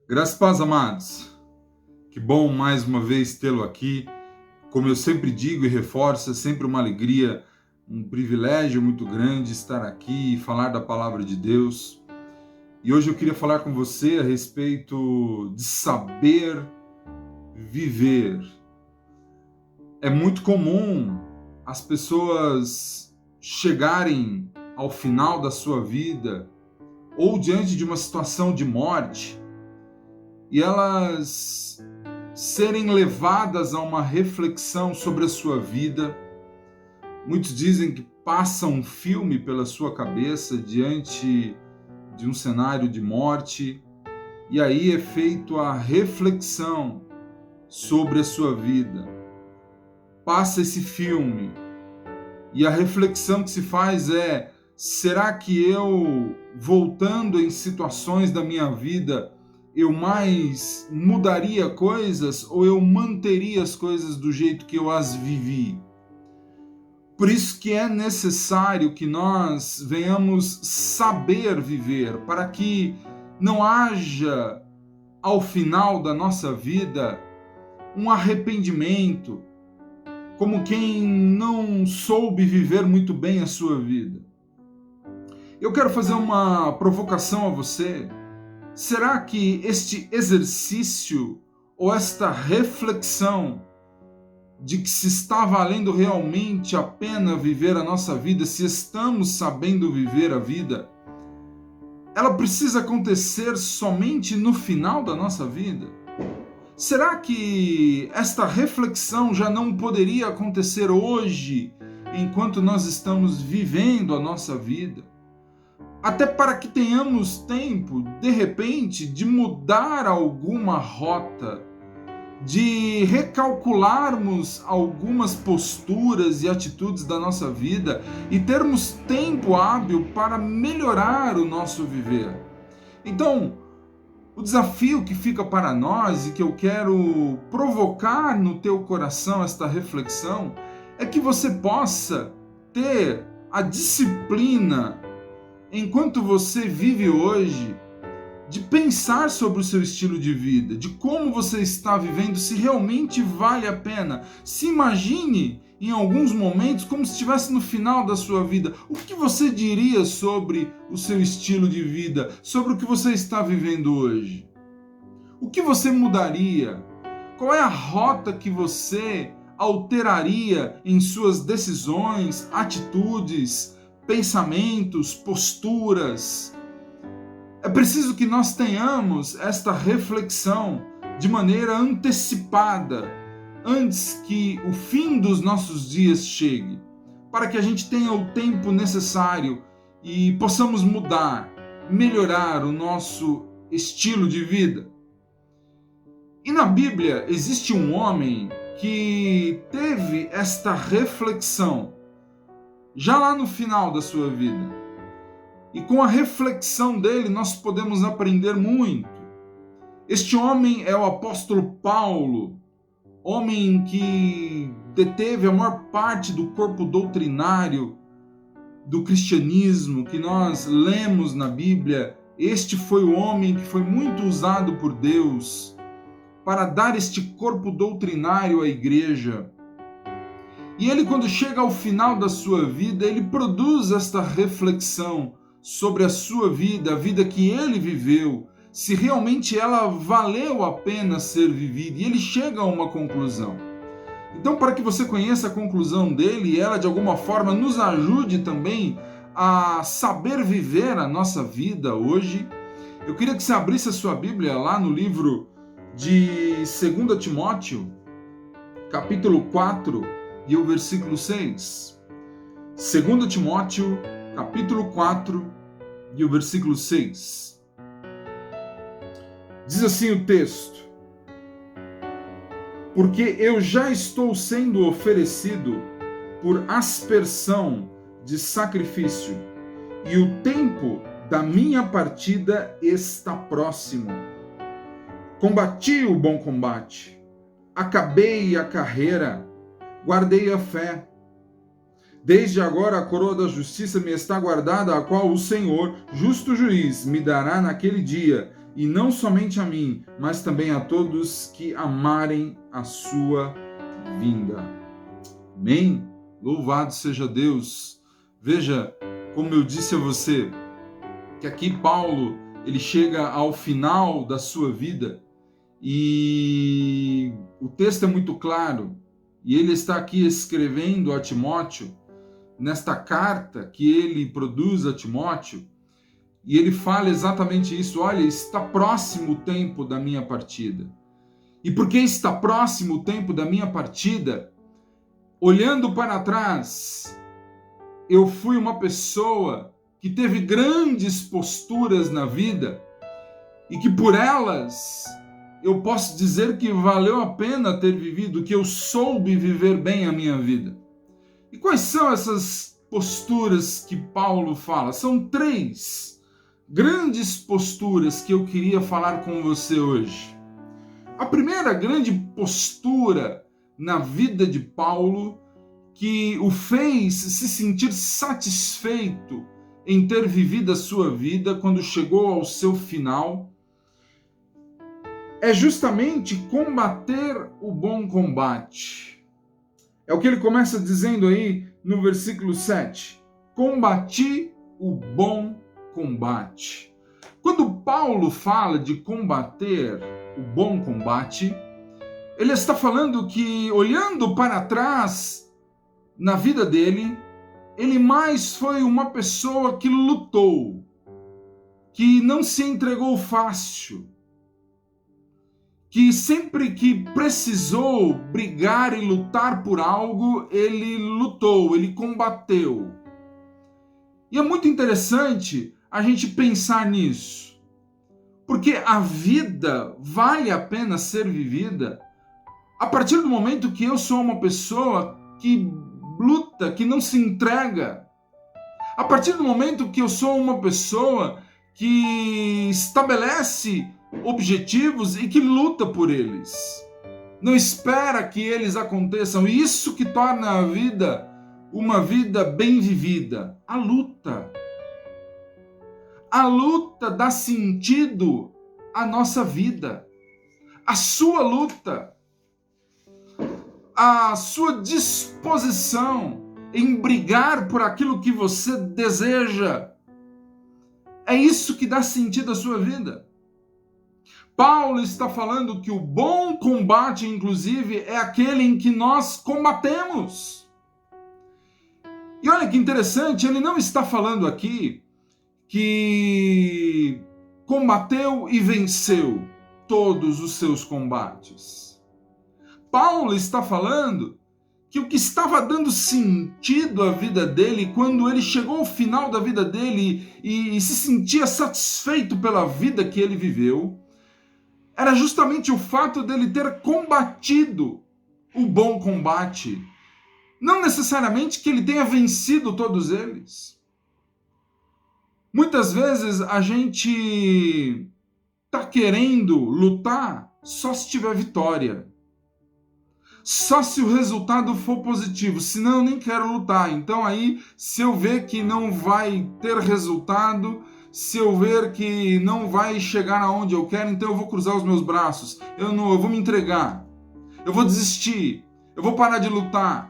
Graças a paz, amados. Que bom mais uma vez tê-lo aqui. Como eu sempre digo e reforço, é sempre uma alegria, um privilégio muito grande estar aqui e falar da palavra de Deus. E hoje eu queria falar com você a respeito de saber viver. É muito comum as pessoas chegarem ao final da sua vida ou diante de uma situação de morte e elas serem levadas a uma reflexão sobre a sua vida. Muitos dizem que passa um filme pela sua cabeça diante de um cenário de morte, e aí é feito a reflexão sobre a sua vida. Passa esse filme e a reflexão que se faz é: será que eu, voltando em situações da minha vida, eu mais mudaria coisas ou eu manteria as coisas do jeito que eu as vivi? Por isso que é necessário que nós venhamos saber viver, para que não haja, ao final da nossa vida, um arrependimento, como quem não soube viver muito bem a sua vida. Eu quero fazer uma provocação a você. Será que este exercício ou esta reflexão de que se está valendo realmente a pena viver a nossa vida, se estamos sabendo viver a vida, ela precisa acontecer somente no final da nossa vida? Será que esta reflexão já não poderia acontecer hoje, enquanto nós estamos vivendo a nossa vida? Até para que tenhamos tempo, de repente, de mudar alguma rota, de recalcularmos algumas posturas e atitudes da nossa vida e termos tempo hábil para melhorar o nosso viver. Então, o desafio que fica para nós e que eu quero provocar no teu coração esta reflexão é que você possa ter a disciplina, enquanto você vive hoje, de pensar sobre o seu estilo de vida, de como você está vivendo, se realmente vale a pena. Se imagine em alguns momentos como se estivesse no final da sua vida. O que você diria sobre o seu estilo de vida, sobre o que você está vivendo hoje? O que você mudaria? Qual é a rota que você alteraria em suas decisões, atitudes, pensamentos, posturas? É preciso que nós tenhamos esta reflexão de maneira antecipada, antes que o fim dos nossos dias chegue, para que a gente tenha o tempo necessário e possamos mudar, melhorar o nosso estilo de vida. E na Bíblia existe um homem que teve esta reflexão já lá no final da sua vida. E com a reflexão dele nós podemos aprender muito. Este homem é o apóstolo Paulo, homem que deteve a maior parte do corpo doutrinário do cristianismo que nós lemos na Bíblia. Este foi o homem que foi muito usado por Deus para dar este corpo doutrinário à igreja. E ele, quando chega ao final da sua vida, ele produz esta reflexão sobre a sua vida, a vida que ele viveu, se realmente ela valeu a pena ser vivida. E ele chega a uma conclusão. Então, para que você conheça a conclusão dele e ela de alguma forma nos ajude também a saber viver a nossa vida hoje, eu queria que você abrisse a sua Bíblia lá no livro de 2 Timóteo, capítulo 4 e o versículo 6. 2 Timóteo, capítulo 4 e o versículo 6. Diz assim o texto: porque eu já estou sendo oferecido por aspersão de sacrifício, e o tempo da minha partida está próximo. Combati o bom combate, acabei a carreira, guardei a fé. Desde agora a coroa da justiça me está guardada, a qual o Senhor, justo juiz, me dará naquele dia, e não somente a mim, mas também a todos que amarem a sua vinda. Amém? Louvado seja Deus. Veja, como eu disse a você, que aqui Paulo, ele chega ao final da sua vida e o texto é muito claro, e ele está aqui escrevendo a Timóteo, nesta carta que ele produz a Timóteo, e ele fala exatamente isso: olha, está próximo o tempo da minha partida. E porque está próximo o tempo da minha partida, olhando para trás, eu fui uma pessoa que teve grandes posturas na vida e que por elas eu posso dizer que valeu a pena ter vivido, que eu soube viver bem a minha vida. E quais são essas posturas que Paulo fala? São 3 grandes posturas que eu queria falar com você hoje. A primeira grande postura na vida de Paulo, que o fez se sentir satisfeito em ter vivido a sua vida quando chegou ao seu final, é justamente combater o bom combate. É o que ele começa dizendo aí no versículo 7. Combati o bom combate. Quando Paulo fala de combater o bom combate, ele está falando que, olhando para trás na vida dele, ele mais foi uma pessoa que lutou, que não se entregou fácil, que sempre que precisou brigar e lutar por algo, ele lutou, ele combateu. E é muito interessante a gente pensar nisso, porque a vida vale a pena ser vivida a partir do momento que eu sou uma pessoa que luta, que não se entrega. A partir do momento que eu sou uma pessoa que estabelece objetivos e que luta por eles. Não espera que eles aconteçam. E isso que torna a vida uma vida bem vivida. A luta. A luta dá sentido à nossa vida. A sua luta, a sua disposição em brigar por aquilo que você deseja, é isso que dá sentido à sua vida. Paulo está falando que o bom combate, inclusive, é aquele em que nós combatemos. E olha que interessante, ele não está falando aqui que combateu e venceu todos os seus combates. Paulo está falando que o que estava dando sentido à vida dele, quando ele chegou ao final da vida dele e se sentia satisfeito pela vida que ele viveu, era justamente o fato dele ter combatido o bom combate. Não necessariamente que ele tenha vencido todos eles. Muitas vezes a gente está querendo lutar só se tiver vitória. Só se o resultado for positivo, senão eu nem quero lutar. Então aí, se eu ver que não vai ter resultado, se eu ver que não vai chegar aonde eu quero, então eu vou cruzar os meus braços. Eu vou me entregar. Eu vou desistir. Eu vou parar de lutar.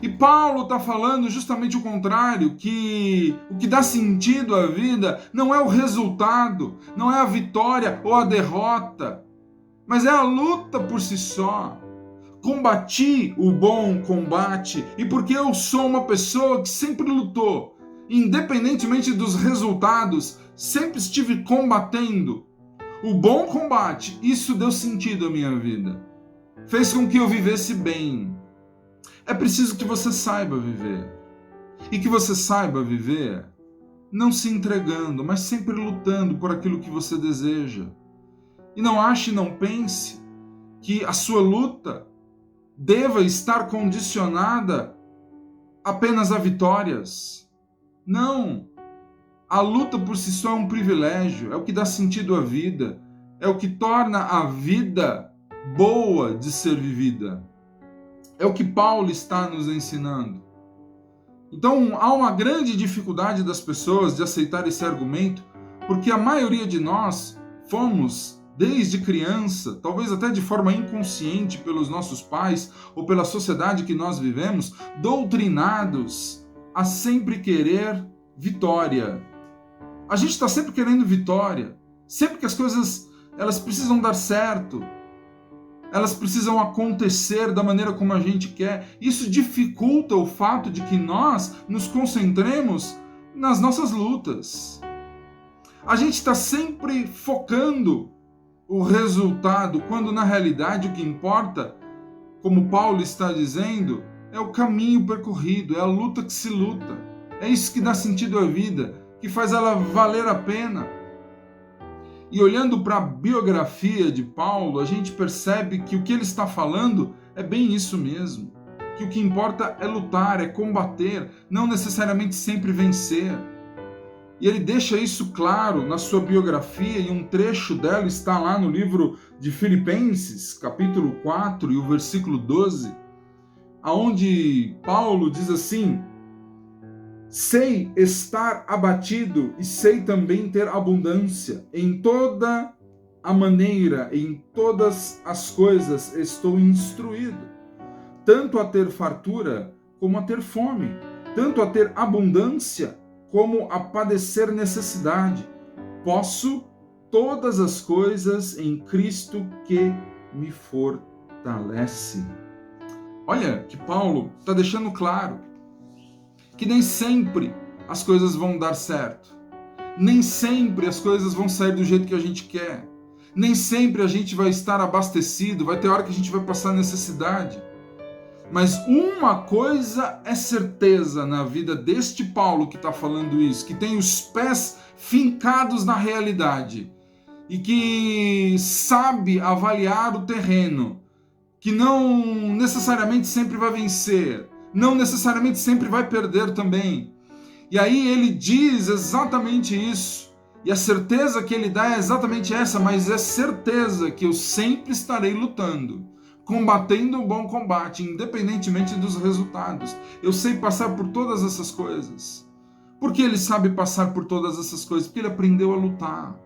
E Paulo está falando justamente o contrário, que o que dá sentido à vida não é o resultado, não é a vitória ou a derrota, mas é a luta por si só. Combati o bom combate, e porque eu sou uma pessoa que sempre lutou, independentemente dos resultados, sempre estive combatendo o bom combate. Isso deu sentido à minha vida, fez com que eu vivesse bem. É preciso que você saiba viver, e que você saiba viver não se entregando, mas sempre lutando por aquilo que você deseja. E não ache, não pense que a sua luta deva estar condicionada apenas a vitórias. Não. A luta por si só é um privilégio, é o que dá sentido à vida, é o que torna a vida boa de ser vivida. É o que Paulo está nos ensinando. Então, há uma grande dificuldade das pessoas de aceitar esse argumento, porque a maioria de nós fomos, desde criança, talvez até de forma inconsciente pelos nossos pais ou pela sociedade que nós vivemos, doutrinados a sempre querer vitória. A gente está sempre querendo vitória, sempre que as coisas elas precisam dar certo, elas precisam acontecer da maneira como a gente quer. Isso dificulta o fato de que nós nos concentremos nas nossas lutas. A gente está sempre focando o resultado, quando na realidade o que importa, como Paulo está dizendo, é o caminho percorrido, é a luta que se luta. É isso que dá sentido à vida, que faz ela valer a pena. E olhando para a biografia de Paulo, a gente percebe que o que ele está falando é bem isso mesmo. Que o que importa é lutar, é combater, não necessariamente sempre vencer. E ele deixa isso claro na sua biografia, e um trecho dela está lá no livro de Filipenses, capítulo 4, e o versículo 12, aonde Paulo diz assim: sei estar abatido e sei também ter abundância. Em toda a maneira, em todas as coisas estou instruído, tanto a ter fartura como a ter fome, tanto a ter abundância como a padecer necessidade. Posso todas as coisas em Cristo que me fortalece. Olha que Paulo está deixando claro que nem sempre as coisas vão dar certo. Nem sempre as coisas vão sair do jeito que a gente quer. Nem sempre a gente vai estar abastecido, vai ter hora que a gente vai passar necessidade. Mas uma coisa é certeza na vida deste Paulo que está falando isso, que tem os pés fincados na realidade e que sabe avaliar o terreno, que não necessariamente sempre vai vencer, não necessariamente sempre vai perder também. E aí ele diz exatamente isso, e a certeza que ele dá é exatamente essa, mas é certeza que eu sempre estarei lutando, combatendo o bom combate, independentemente dos resultados. Eu sei passar por todas essas coisas. Por que ele sabe passar por todas essas coisas? Porque ele aprendeu a lutar.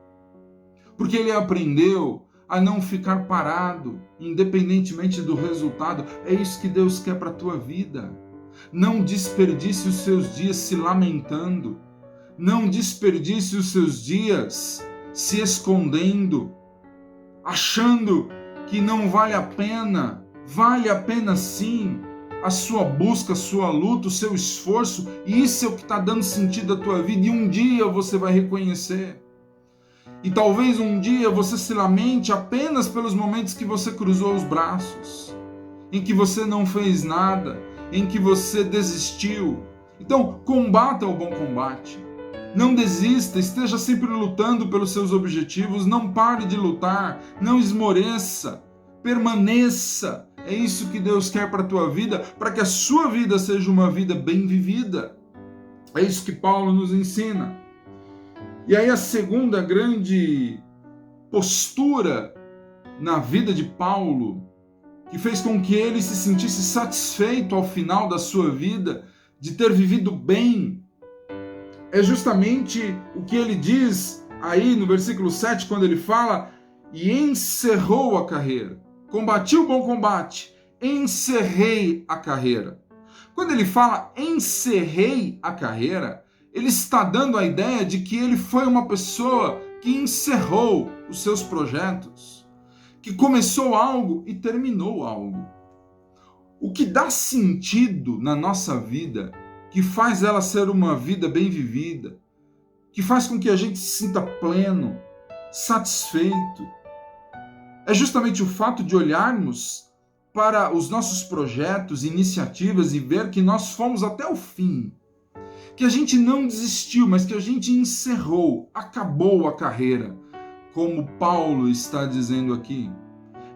Porque ele aprendeu a não ficar parado, independentemente do resultado. É isso que Deus quer para a tua vida. Não desperdice os seus dias se lamentando. Não desperdice os seus dias se escondendo, achando que não vale a pena. Vale a pena sim a sua busca, a sua luta, o seu esforço. Isso é o que está dando sentido à tua vida, e um dia você vai reconhecer. E talvez um dia você se lamente apenas pelos momentos que você cruzou os braços, em que você não fez nada, em que você desistiu. Então, combata o bom combate. Não desista, esteja sempre lutando pelos seus objetivos, não pare de lutar, não esmoreça, permaneça. É isso que Deus quer para a tua vida, para que a sua vida seja uma vida bem vivida. É isso que Paulo nos ensina. E aí a segunda grande postura na vida de Paulo, que fez com que ele se sentisse satisfeito ao final da sua vida, de ter vivido bem, é justamente o que ele diz aí no versículo 7, quando ele fala: e encerrou a carreira. Combati o bom combate, encerrei a carreira. Quando ele fala encerrei a carreira, ele está dando a ideia de que ele foi uma pessoa que encerrou os seus projetos, que começou algo e terminou algo. O que dá sentido na nossa vida, que faz ela ser uma vida bem vivida, que faz com que a gente se sinta pleno, satisfeito, é justamente o fato de olharmos para os nossos projetos, iniciativas e ver que nós fomos até o fim. Que a gente não desistiu, mas que a gente encerrou, acabou a carreira, como Paulo está dizendo aqui.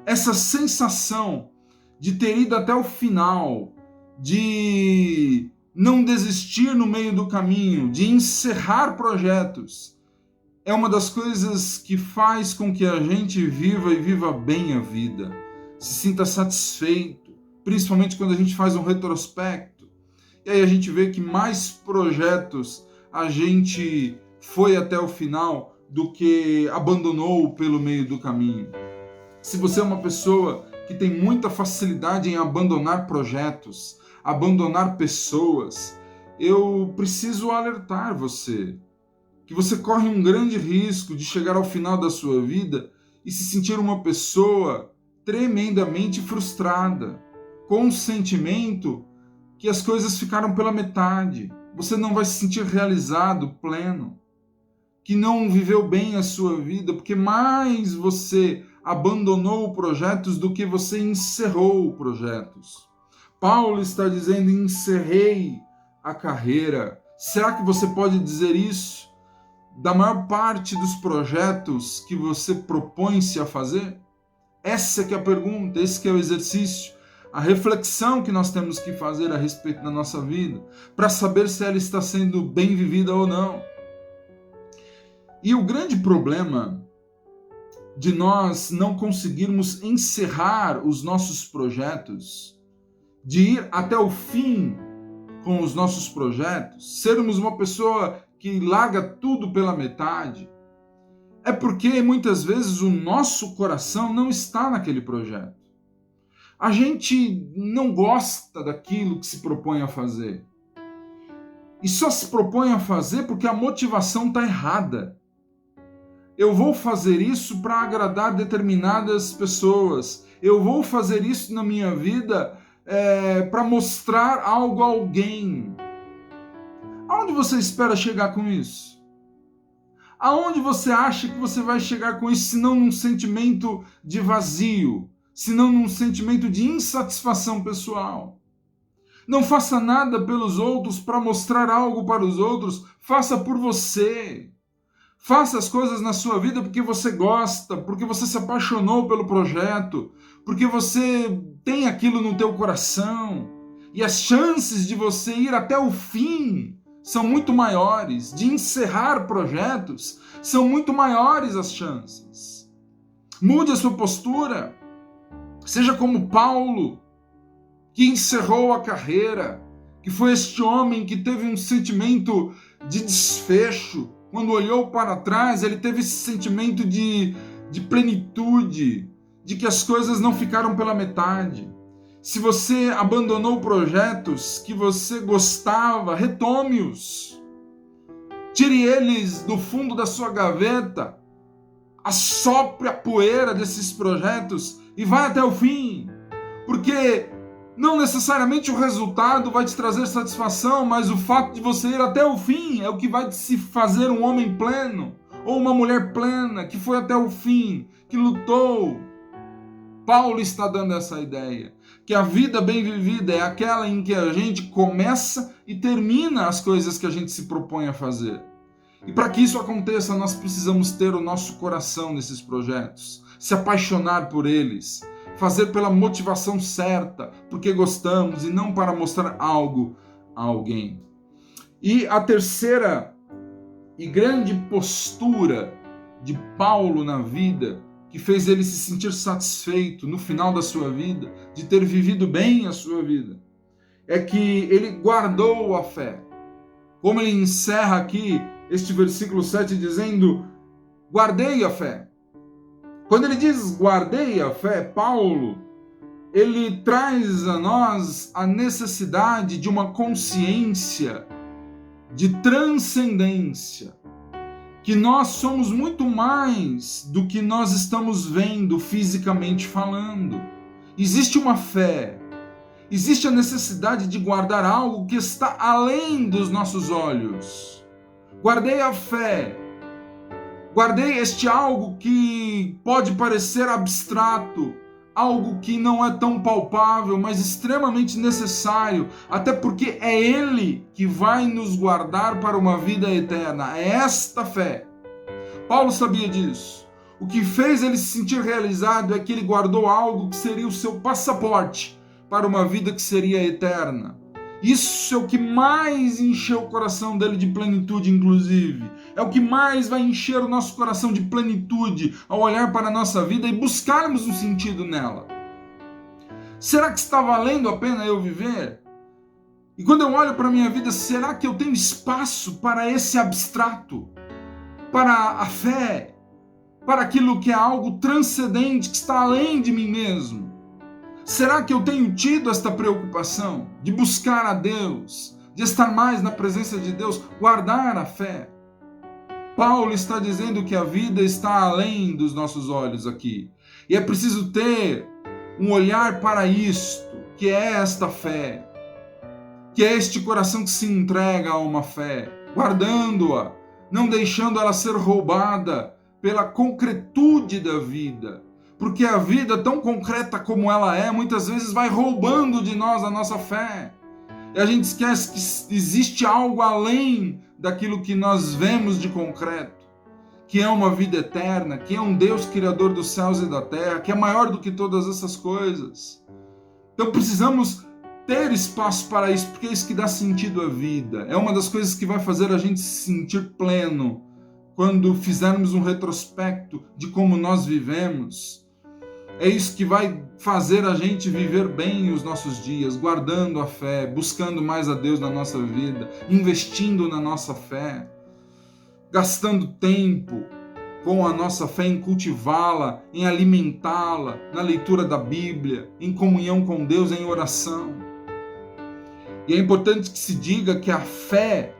Essa sensação de ter ido até o final, de não desistir no meio do caminho, de encerrar projetos, é uma das coisas que faz com que a gente viva e viva bem a vida, se sinta satisfeito, principalmente quando a gente faz um retrospecto. E aí a gente vê que mais projetos a gente foi até o final do que abandonou pelo meio do caminho. Se você é uma pessoa que tem muita facilidade em abandonar projetos, abandonar pessoas, eu preciso alertar você que você corre um grande risco de chegar ao final da sua vida e se sentir uma pessoa tremendamente frustrada, com um sentimento que as coisas ficaram pela metade. Você não vai se sentir realizado, pleno, que não viveu bem a sua vida, porque mais você abandonou projetos do que você encerrou projetos. Paulo está dizendo: encerrei a carreira. Será que você pode dizer isso da maior parte dos projetos que você propõe-se a fazer? Essa que é a pergunta, esse que é o exercício, a reflexão que nós temos que fazer a respeito da nossa vida, para saber se ela está sendo bem vivida ou não. E o grande problema de nós não conseguirmos encerrar os nossos projetos, de ir até o fim com os nossos projetos, sermos uma pessoa que larga tudo pela metade, é porque muitas vezes o nosso coração não está naquele projeto. A gente não gosta daquilo que se propõe a fazer. E só se propõe a fazer porque a motivação está errada. Eu vou fazer isso para agradar determinadas pessoas. Eu vou fazer isso na minha vida para mostrar algo a alguém. Aonde você espera chegar com isso? Aonde você acha que você vai chegar com isso, se não num sentimento de vazio, se não num sentimento de insatisfação pessoal? Não faça nada pelos outros para mostrar algo para os outros, faça por você. Faça as coisas na sua vida porque você gosta, porque você se apaixonou pelo projeto, porque você tem aquilo no teu coração. E as chances de você ir até o fim são muito maiores, de encerrar projetos são muito maiores as chances. Mude a sua postura, seja como Paulo, que encerrou a carreira, que foi este homem que teve um sentimento de desfecho. Quando olhou para trás, ele teve esse sentimento de plenitude, de que as coisas não ficaram pela metade. Se você abandonou projetos que você gostava, retome-os. Tire eles do fundo da sua gaveta, assopre a poeira desses projetos e vai até o fim. Porque não necessariamente o resultado vai te trazer satisfação, mas o fato de você ir até o fim é o que vai te fazer um homem pleno, ou uma mulher plena, que foi até o fim, que lutou. Paulo está dando essa ideia, que a vida bem vivida é aquela em que a gente começa e termina as coisas que a gente se propõe a fazer. E para que isso aconteça, nós precisamos ter o nosso coração nesses projetos, se apaixonar por eles, fazer pela motivação certa, porque gostamos e não para mostrar algo a alguém. E a terceira e grande postura de Paulo na vida, que fez ele se sentir satisfeito no final da sua vida, de ter vivido bem a sua vida, é que ele guardou a fé. Como ele encerra aqui este versículo 7 dizendo: guardei a fé. Quando ele diz guardei a fé, Paulo, ele traz a nós a necessidade de uma consciência de transcendência, que nós somos muito mais do que nós estamos vendo fisicamente falando. Existe uma fé, existe a necessidade de guardar algo que está além dos nossos olhos. Guardei a fé. Guardei este algo que pode parecer abstrato, algo que não é tão palpável, mas extremamente necessário, até porque é Ele que vai nos guardar para uma vida eterna. É esta fé. Paulo sabia disso. O que fez ele se sentir realizado é que ele guardou algo que seria o seu passaporte para uma vida que seria eterna. Isso é o que mais encheu o coração dele de plenitude, inclusive. É o que mais vai encher o nosso coração de plenitude ao olhar para a nossa vida e buscarmos um sentido nela. Será que está valendo a pena eu viver? E quando eu olho para a minha vida, será que eu tenho espaço para esse abstrato? para a fé, para aquilo que é algo transcendente, que está além de mim mesmo? Será que eu tenho tido esta preocupação de buscar a Deus, de estar mais na presença de Deus, guardar a fé? Paulo está dizendo que a vida está além dos nossos olhos aqui. E é preciso ter um olhar para isto, que é esta fé, que é este coração que se entrega a uma fé, guardando-a, não deixando ela ser roubada pela concretude da vida. Porque a vida, tão concreta como ela é, muitas vezes vai roubando de nós a nossa fé. E a gente esquece que existe algo além daquilo que nós vemos de concreto, que é uma vida eterna, que é um Deus criador dos céus e da terra, que é maior do que todas essas coisas. Então precisamos ter espaço para isso, porque é isso que dá sentido à vida. É uma das coisas que vai fazer a gente se sentir pleno quando fizermos um retrospecto de como nós vivemos. É isso que vai fazer a gente viver bem os nossos dias, guardando a fé, buscando mais a Deus na nossa vida, investindo na nossa fé, gastando tempo com a nossa fé em cultivá-la, em alimentá-la, na leitura da Bíblia, em comunhão com Deus, em oração. E é importante que se diga que a fé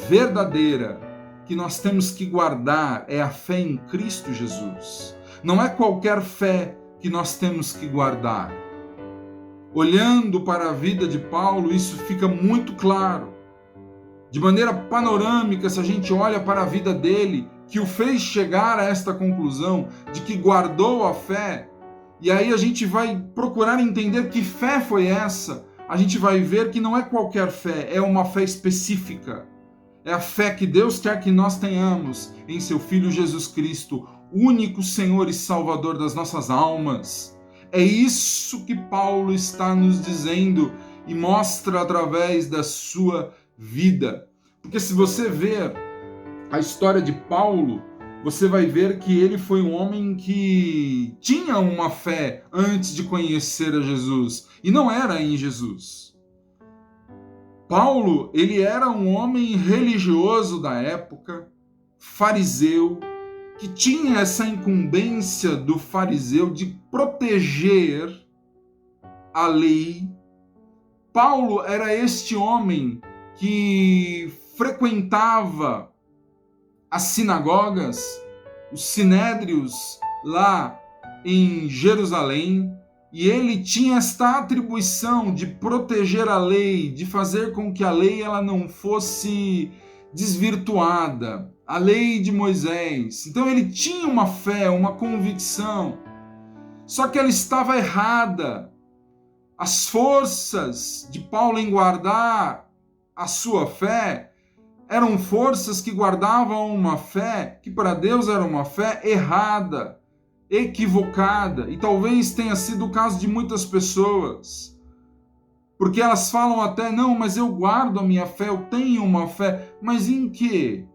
verdadeira que nós temos que guardar é a fé em Cristo Jesus. Não é qualquer fé que nós temos que guardar. Olhando para a vida de Paulo, isso fica muito claro. De maneira panorâmica, se a gente olha para a vida dele, que o fez chegar a esta conclusão de que guardou a fé, e aí a gente vai procurar entender que fé foi essa, a gente vai ver que não é qualquer fé, é uma fé específica. É a fé que Deus quer que nós tenhamos em seu Filho Jesus Cristo, único Senhor e Salvador das nossas almas. É isso que Paulo está nos dizendo e mostra através da sua vida. Porque se você ver a história de Paulo, você vai ver que ele foi um homem que tinha uma fé antes de conhecer a Jesus, e não era em Jesus. Paulo, ele era um homem religioso da época, fariseu, que tinha essa incumbência do fariseu de proteger a lei. Paulo era este homem que frequentava as sinagogas, os sinédrios lá em Jerusalém, e ele tinha esta atribuição de proteger a lei, de fazer com que a lei ela não fosse desvirtuada, a lei de Moisés. Então ele tinha uma fé, uma convicção, só que ela estava errada. As forças de Paulo em guardar a sua fé eram forças que guardavam uma fé que para Deus era uma fé errada, equivocada, e talvez tenha sido o caso de muitas pessoas, porque elas falam até, não, mas eu guardo a minha fé, eu tenho uma fé, mas em quê?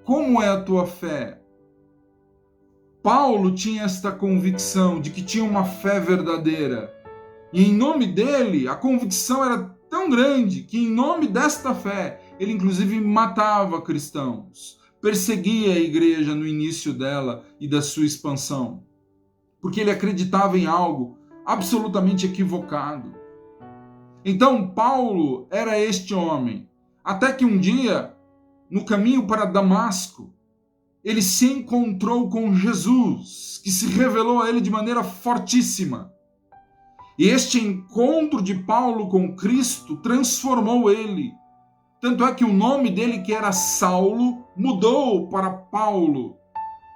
Como é a tua fé? Paulo tinha esta convicção de que tinha uma fé verdadeira, e em nome dele, a convicção era tão grande que em nome desta fé, ele inclusive matava cristãos, perseguia a igreja no início dela e da sua expansão, porque ele acreditava em algo absolutamente equivocado. Então Paulo era este homem, até que um dia, no caminho para Damasco, ele se encontrou com Jesus, que se revelou a ele de maneira fortíssima. E este encontro de Paulo com Cristo transformou ele. Tanto é que o nome dele, que era Saulo, mudou para Paulo.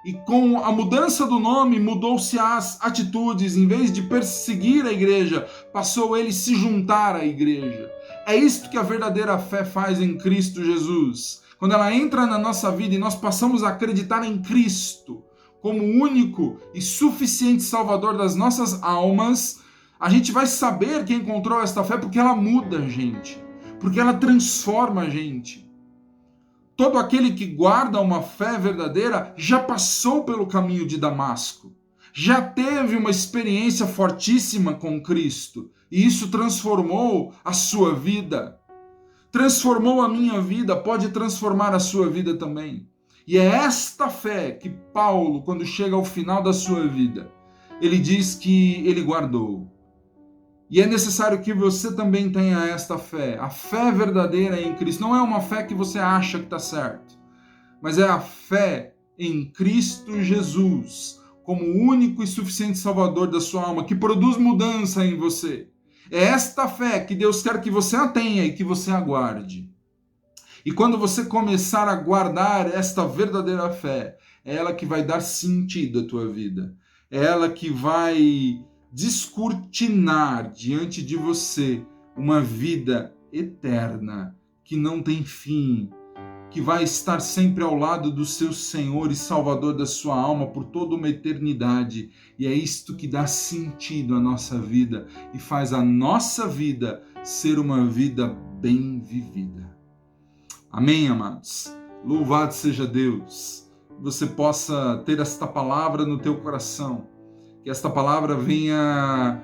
E com a mudança do nome, mudou-se as atitudes. Em vez de perseguir a igreja, passou ele a se juntar à igreja. É isto que a verdadeira fé faz em Cristo Jesus. Quando ela entra na nossa vida e nós passamos a acreditar em Cristo como único e suficiente Salvador das nossas almas, a gente vai saber que encontrou esta fé porque ela muda a gente, porque ela transforma a gente. Todo aquele que guarda uma fé verdadeira já passou pelo caminho de Damasco, já teve uma experiência fortíssima com Cristo, e isso transformou a sua vida, transformou a minha vida, pode transformar a sua vida também. E é esta fé que Paulo, quando chega ao final da sua vida, ele diz que ele guardou. E é necessário que você também tenha esta fé. A fé verdadeira em Cristo não é uma fé que você acha que está certo, mas é a fé em Cristo Jesus, como o único e suficiente Salvador da sua alma, que produz mudança em você. É esta fé que Deus quer que você a tenha e que você aguarde. E quando você começar a guardar esta verdadeira fé, é ela que vai dar sentido à tua vida. É ela que vai descortinar diante de você uma vida eterna, que não tem fim, que vai estar sempre ao lado do seu Senhor e Salvador da sua alma por toda uma eternidade. E é isto que dá sentido à nossa vida e faz a nossa vida ser uma vida bem vivida. Amém, amados? Louvado seja Deus. Que você possa ter esta palavra no teu coração. Que esta palavra venha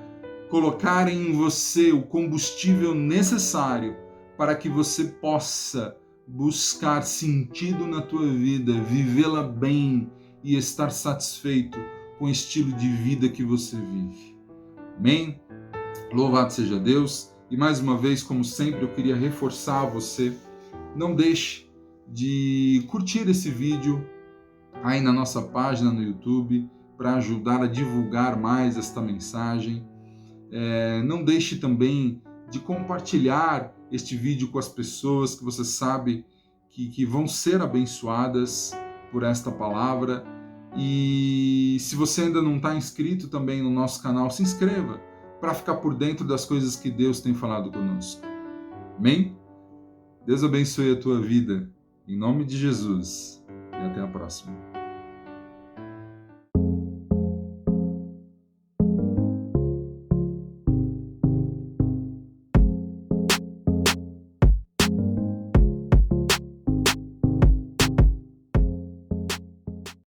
colocar em você o combustível necessário para que você possa buscar sentido na tua vida, vivê-la bem e estar satisfeito com o estilo de vida que você vive. Amém? Louvado seja Deus. E mais uma vez, como sempre, eu queria reforçar a você. Não deixe de curtir esse vídeo aí na nossa página no YouTube para ajudar a divulgar mais esta mensagem. Não deixe também de compartilhar este vídeo com as pessoas que você sabe que vão ser abençoadas por esta palavra. E se você ainda não está inscrito também no nosso canal, se inscreva para ficar por dentro das coisas que Deus tem falado conosco. Amém? Deus abençoe a tua vida, em nome de Jesus, e até a próxima.